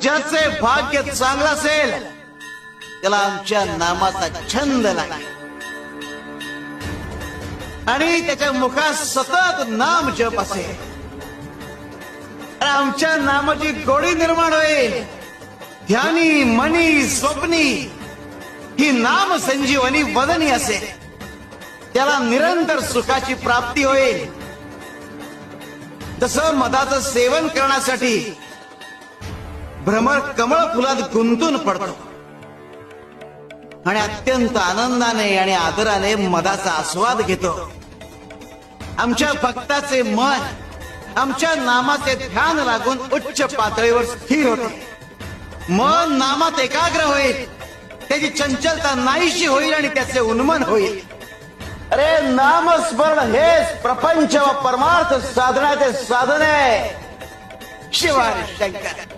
ज्याचे भाग्य चांगलं असेल त्याला आमच्या नामाचा छंद लागेल आणि त्याच्या मुखात सतत नाम जप असेल. आमच्या नामाची गोडी निर्माण होईल. ध्यानी मनी स्वप्नी ही नाम संजीवनी वदनी असेल. त्याला निरंतर सुखाची प्राप्ती होईल. जसं मधाचं सेवन करण्यासाठी भ्रमर कमळ फुलात गुंतून पडतो आणि अत्यंत आनंदाने आणि आदराने मधाचा आस्वाद घेतो. आमच्या भक्ताचे मन आमच्या नामाचे ध्यान लागून उच्च पातळीवर स्थिर होते. मन नामात एकाग्र होईल. त्याची चंचलता नाहीशी होईल आणि त्याचे उन्मन होईल. अरे नामस्मरण हेच प्रपंच व परमार्थ साधनाचे साधन आहे. शिवाय शंकर.